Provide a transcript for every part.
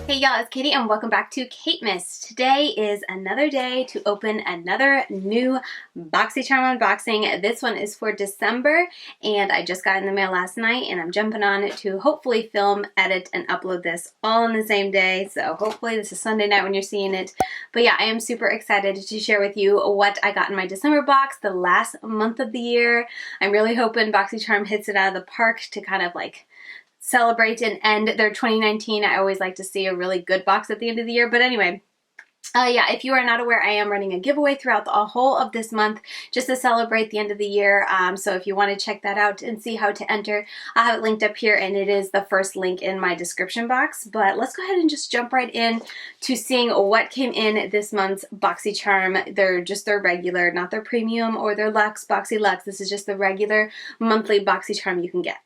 Hey y'all, it's Katie and welcome back to KateMas. Today is another day to open another new Boxycharm unboxing. This one is for December and I just got in the mail last night and I'm jumping on it to hopefully film, edit, and upload this all in the same day. So hopefully this is Sunday night when you're seeing it. But yeah, I am super excited to share with you what I got in my December box, the last month of the year. I'm really hoping Boxycharm hits it out of the park to kind of like celebrate and end their 2019. I always like to see a really good box at the end of the year. But anyway, yeah, if you are not aware, I am running a giveaway throughout the whole of this month just to celebrate the end of the year. So if you want to check that out and see how to enter, I'll have it linked up here and it is the first link in my description box. But let's go ahead and just jump right in to seeing what came in this month's Boxycharm. They're just their regular, not their premium or their luxe, Boxy Luxe. This is just the regular monthly Boxycharm you can get.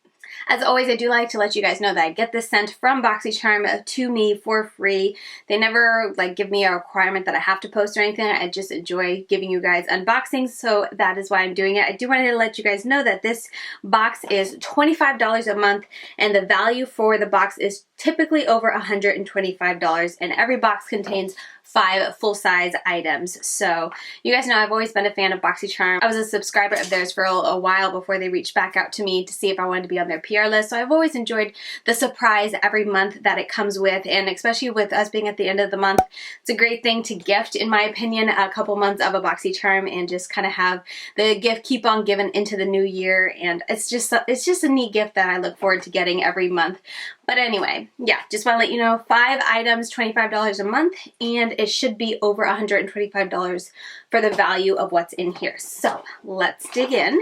As always, I do like to let you guys know that I get this sent from Boxycharm to me for free. They never like give me a requirement that I have to post or anything. I just enjoy giving you guys unboxings, so that is why I'm doing it. I do want to let you guys know that this box is $25 a month and the value for the box is typically over $125, and every box contains 5 full-size items. So you guys know I've always been a fan of Boxycharm. I was a subscriber of theirs for a while before they reached back out to me to see if I wanted to be on their PR list. So I've always enjoyed the surprise every month that it comes with, and especially with us being at the end of the month, it's a great thing to gift, in my opinion, a couple months of a Boxycharm and just kind of have the gift keep on giving into the new year. And it's just a neat gift that I look forward to getting every month. But anyway, yeah, just want to let you know, 5 items, $25 a month, and it should be over $125 for the value of what's in here. So let's dig in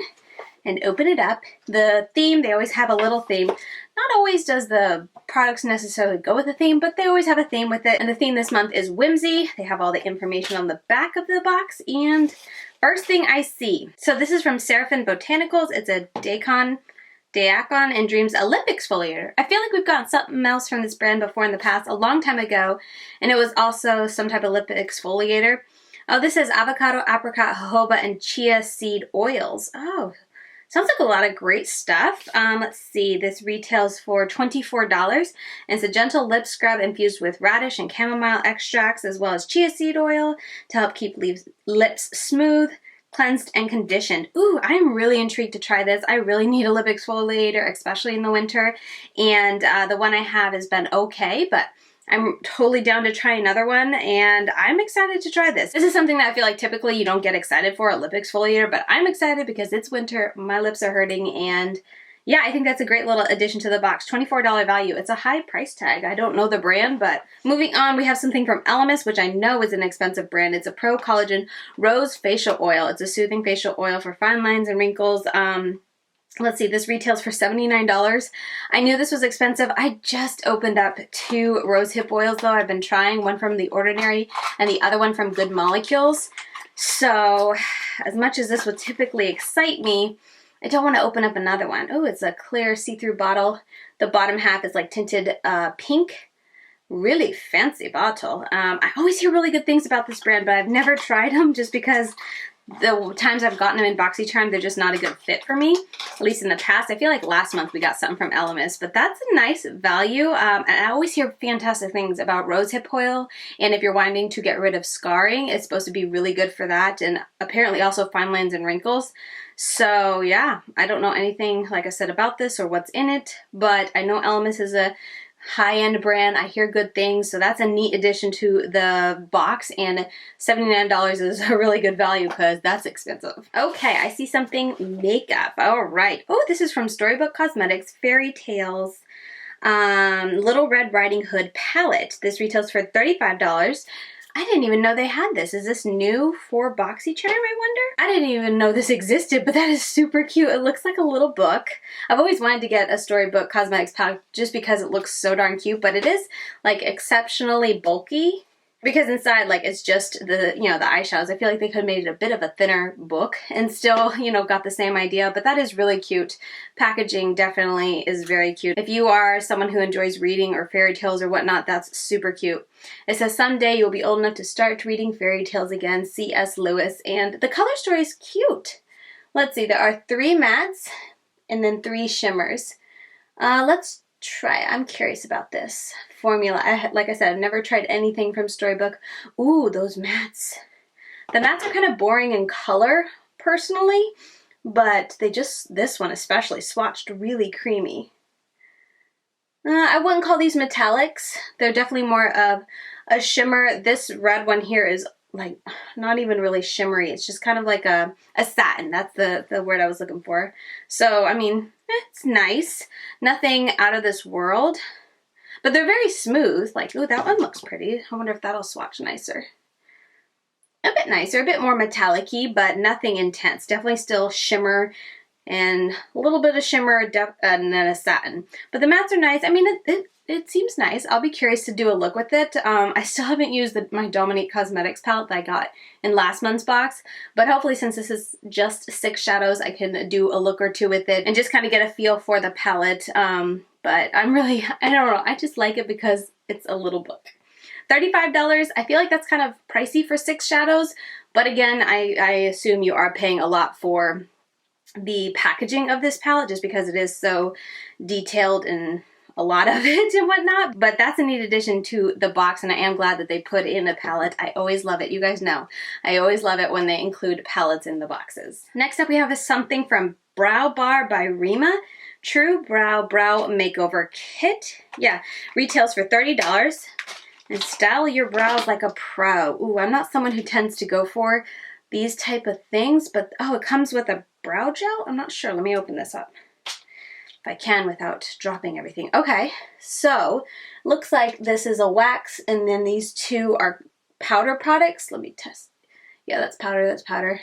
and open it up. The theme, they always have a little theme. Not always does the products necessarily go with the theme, but they always have a theme with it. And the theme this month is Whimsy. They have all the information on the back of the box. And first thing I see, so this is from Seraphine BOtanicals. It's a Daikon and Dreams a lip exfoliator. I feel like we've gotten something else from this brand before in the past, a long time ago, and it was also some type of lip exfoliator. Oh, this is avocado, apricot, jojoba, and chia seed oils. Oh, sounds like a lot of great stuff. Let's see, this retails for $24, and it's a gentle lip scrub infused with radish and chamomile extracts, as well as chia seed oil to help keep lips smooth, cleansed, and conditioned. Ooh, I'm really intrigued to try this. I really need a lip exfoliator, especially in the winter, and the one I have has been okay, but I'm totally down to try another one, and I'm excited to try this. This is something that I feel like typically you don't get excited for, a lip exfoliator, but I'm excited because it's winter, my lips are hurting, and yeah, I think that's a great little addition to the box. $24 value. It's a high price tag. I don't know the brand, but moving on, we have something from Elemis, which I know is an expensive brand. It's a Pro-Collagen Rose Facial Oil. It's a soothing facial oil for fine lines and wrinkles. Let's see, this retails for $79. I knew this was expensive. I just opened up 2 rose hip oils though. I've been trying, one from The Ordinary and the other one from Good Molecules. So as much as this would typically excite me, I don't want to open up another one. Oh, it's a clear see-through bottle. The bottom half is like tinted pink. Really fancy bottle. I always hear really good things about this brand, but I've never tried them just because the times I've gotten them in Boxycharm, they're just not a good fit for me, at least in the past. I feel like last month we got something from Elemis, but that's a nice value. And I always hear fantastic things about rose hip oil, and if you're wanting to get rid of scarring, it's supposed to be really good for that, and apparently also fine lines and wrinkles. So yeah, I don't know anything, like I said, about this or what's in it, but I know Elemis is a high-end brand. I hear good things, so that's a neat addition to the box, and $79 is a really good value because that's expensive. Okay, I see something makeup. All right. Oh, this is from Storybook Cosmetics, Fairy Tales Little Red Riding Hood palette. This retails for $35. I didn't even know they had this. Is this new for Boxycharm, I wonder? I didn't even know this existed, but that is super cute. It looks like a little book. I've always wanted to get a Storybook Cosmetics palette just because it looks so darn cute, but it is like exceptionally bulky. Because inside, like, it's just the, you know, the eyeshadows. I feel like they could have made it a bit of a thinner book and still, you know, got the same idea. But that is really cute. Packaging definitely is very cute. If you are someone who enjoys reading or fairy tales or whatnot, that's super cute. It says, someday you'll be old enough to start reading fairy tales again, C.S. Lewis. And the color story is cute. Let's see, there are 3 mattes and then 3 shimmers. Let's try. I'm curious about this formula. Like I said, I've never tried anything from Storybook. Ooh, those mattes. The mattes are kind of boring in color, personally, but they just, this one especially, swatched really creamy. I wouldn't call these metallics. They're definitely more of a shimmer. This red one here is like not even really shimmery. It's just kind of like a satin. That's the word I was looking for. So, I mean, it's nice. Nothing out of this world. But they're very smooth. Like, ooh, that one looks pretty. I wonder if that'll swatch nicer. A bit nicer, a bit more metallic-y, but nothing intense. Definitely still shimmer and a little bit of shimmer and then a satin. But the mattes are nice. I mean, it seems nice. I'll be curious to do a look with it. I still haven't used my Botanicals Cosmetics palette that I got in last month's box, but hopefully since this is just 6 shadows, I can do a look or two with it and just kind of get a feel for the palette. But I'm really, I don't know, I just like it because it's a little book. $35, I feel like that's kind of pricey for 6 shadows, but again, I assume you are paying a lot for the packaging of this palette just because it is so detailed and a lot of it and whatnot, but that's a neat addition to the box, and I am glad that they put in a palette. I always love it. You guys know, I always love it when they include palettes in the boxes. Next up we have something from Brow Bar by Rima. True Brow Makeover Kit. Yeah, retails for $30. And style your brows like a pro. Ooh, I'm not someone who tends to go for these type of things, but oh, it comes with a brow gel? I'm not sure. Let me open this up if I can without dropping everything. Okay, so looks like this is a wax, and then these two are powder products. Let me test. Yeah, that's powder,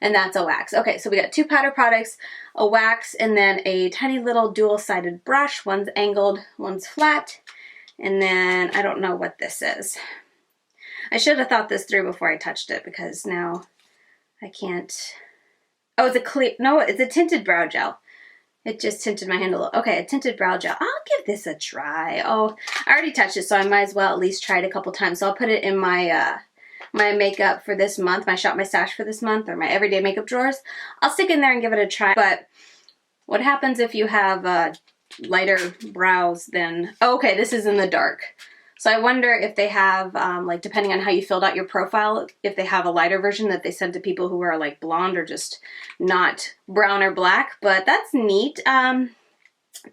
and that's a wax. Okay, so we got 2 powder products, a wax, and then a tiny little dual-sided brush. One's angled, one's flat, and then I don't know what this is. I should have thought this through before I touched it because now I can't. Oh, it's a clear, no, it's a tinted brow gel. It just tinted my hand a little. Okay, a tinted brow gel. I'll give this a try. Oh, I already touched it, so I might as well at least try it a couple times. So I'll put it in my my makeup for this month, my Shop My Stash for this month, or my everyday makeup drawers. I'll stick in there and give it a try. But what happens if you have lighter brows than... Oh, okay, this is in the dark. So I wonder if they have, like, depending on how you filled out your profile, if they have a lighter version that they send to people who are, like, blonde or just not brown or black. But that's neat. $30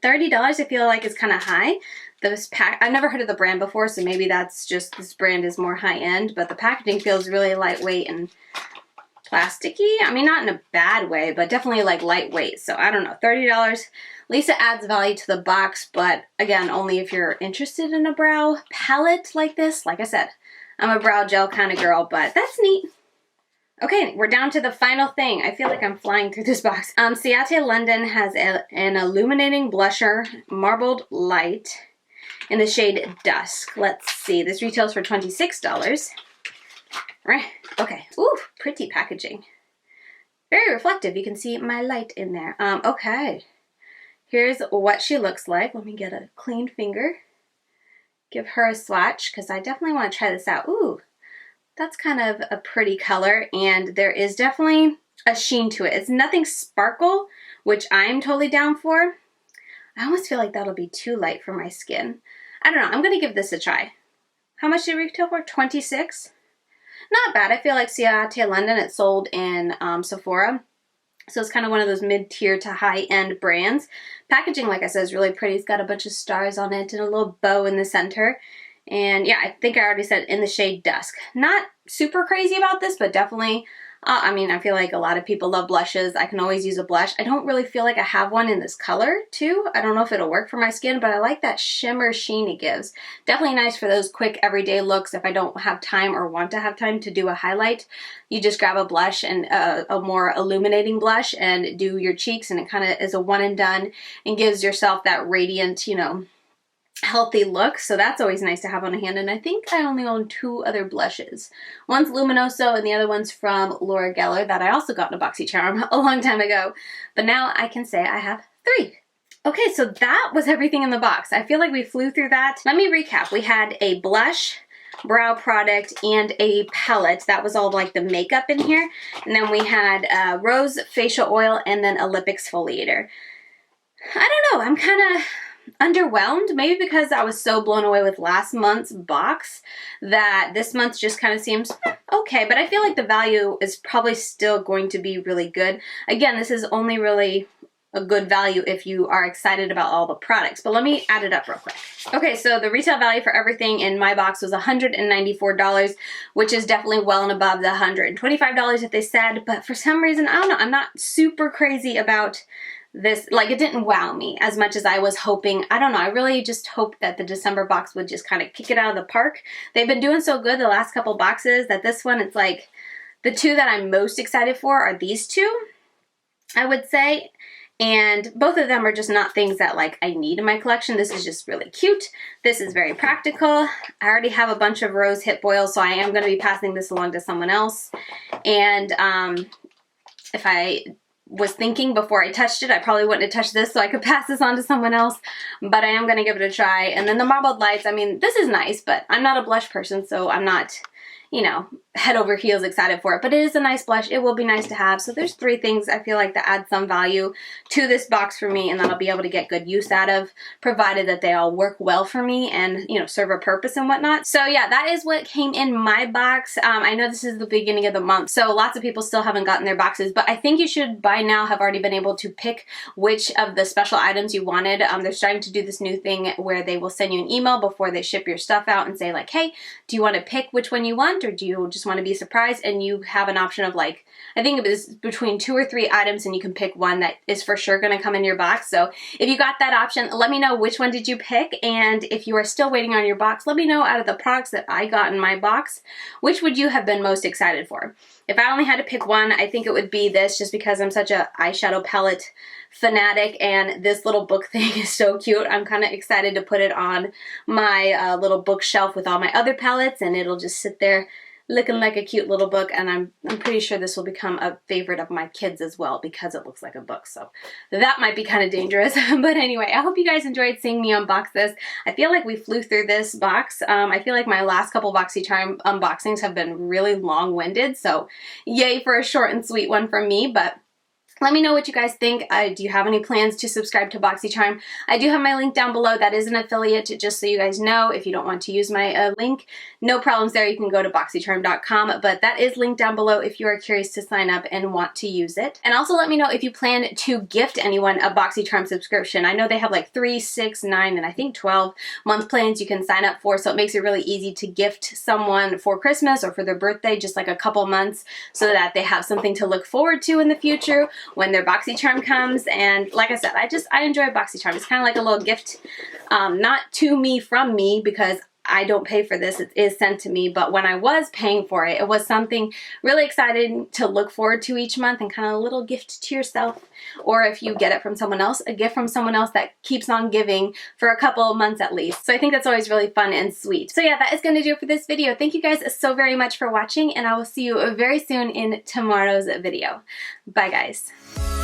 I feel like is kind of high. This pack, I've never heard of the brand before, so maybe that's just this brand is more high-end. But the packaging feels really lightweight and plasticky. I mean, not in a bad way, but definitely, like, lightweight. So I don't know, $30. At least it adds value to the box, but again, only if you're interested in a brow palette like this. Like I said, I'm a brow gel kind of girl, but that's neat. Okay, we're down to the final thing. I feel like I'm flying through this box. Ciate London has an illuminating blusher, marbled light, in the shade Dusk. Let's see, this retails for $26. Right, okay, ooh, pretty packaging. Very reflective, you can see my light in there. Okay. Here's what she looks like. Let me get a clean finger. Give her a swatch, because I definitely want to try this out. Ooh, that's kind of a pretty color, and there is definitely a sheen to it. It's nothing sparkle, which I'm totally down for. I almost feel like that'll be too light for my skin. I don't know. I'm going to give this a try. How much did it retail for? $26? Not bad. I feel like Ciate London, it's sold in Sephora. So it's kind of one of those mid-tier to high-end brands. Packaging, like I said, is really pretty. It's got a bunch of stars on it and a little bow in the center. And yeah, I think I already said in the shade Dusk. Not super crazy about this, but definitely, I mean, I feel like a lot of people love blushes. I can always use a blush. I don't really feel like I have one in this color, too. I don't know if it'll work for my skin, but I like that shimmer sheen it gives. Definitely nice for those quick everyday looks if I don't have time or want to have time to do a highlight. You just grab a blush and a more illuminating blush and do your cheeks, and it kind of is a one and done and gives yourself that radiant, you know, healthy look. So that's always nice to have on hand. And I think I only own 2 other blushes. One's Luminoso and the other one's from Laura Geller that I also got in a Boxycharm a long time ago. But now I can say I have 3. Okay, so that was everything in the box. I feel like we flew through that. Let me recap. We had a blush, brow product, and a palette. That was all like the makeup in here. And then we had rose facial oil and then a lip exfoliator. I don't know. I'm kind of underwhelmed, maybe because I was so blown away with last month's box that this month just kind of seems okay, but I feel like the value is probably still going to be really good. Again, this is only really a good value if you are excited about all the products, but let me add it up real quick. Okay, so the retail value for everything in my box was $194, which is definitely well and above the $125 that they said, but for some reason, I don't know, I'm not super crazy about this. Like, it didn't wow me as much as I was hoping. I don't know, I really just hoped that the December box would just kind of kick it out of the park. They've been doing so good the last couple boxes that this one, it's like, the two that I'm most excited for are these two, I would say. And both of them are just not things that like I need in my collection. This is just really cute. This is very practical. I already have a bunch of rose hip oils, so I am going to be passing this along to someone else. And if I was thinking before I touched it, I probably wouldn't have touched this so I could pass this on to someone else, but I am going to give it a try. And then the marbled lights, I mean, this is nice, but I'm not a blush person, so I'm not, you know, head over heels excited for it, but it is a nice blush. It will be nice to have. So there's three things I feel like that add some value to this box for me and that I'll be able to get good use out of, provided that they all work well for me and, you know, serve a purpose and whatnot. So yeah, that is what came in my box. I know this is the beginning of the month, so lots of people still haven't gotten their boxes, but I think you should by now have already been able to pick which of the special items you wanted. They're starting to do this new thing where they will send you an email before they ship your stuff out and say like, hey, do you want to pick which one you want, or do you just want to be surprised? And you have an option of like, I think it was between 2 or 3 items and you can pick one that is for sure going to come in your box. So if you got that option, let me know which one did you pick, and if you are still waiting on your box, let me know out of the products that I got in my box, which would you have been most excited for? If I only had to pick one, I think it would be this, just because I'm such a eyeshadow palette fanatic and this little book thing is so cute. I'm kind of excited to put it on my little bookshelf with all my other palettes, and it'll just sit there looking like a cute little book, and I'm pretty sure this will become a favorite of my kids as well because it looks like a book, so that might be kind of dangerous. But anyway, I hope you guys enjoyed seeing me unbox this. I feel like we flew through this box. I feel like my last couple Boxycharm unboxings have been really long-winded, so yay for a short and sweet one from me. But let me know what you guys think. Do you have any plans to subscribe to Boxycharm? I do have my link down below. That is an affiliate, just so you guys know. If you don't want to use my link, no problems there. You can go to boxycharm.com, but that is linked down below if you are curious to sign up and want to use it. And also let me know if you plan to gift anyone a Boxycharm subscription. I know they have like 3, 6, 9, and I think 12 month plans you can sign up for, so it makes it really easy to gift someone for Christmas or for their birthday, just like a couple months, so that they have something to look forward to in the future when their Boxycharm comes. And like I said, I enjoy Boxycharm. It's kind of like a little gift, not to me from me, because I don't pay for this. It is sent to me, but when I was paying for it, it was something really exciting to look forward to each month, and kind of a little gift to yourself, or if you get it from someone else, a gift from someone else that keeps on giving for a couple of months at least. So I think that's always really fun and sweet. So yeah, that is going to do it for this video. Thank you guys so very much for watching, and I will see you very soon in tomorrow's video. Bye guys.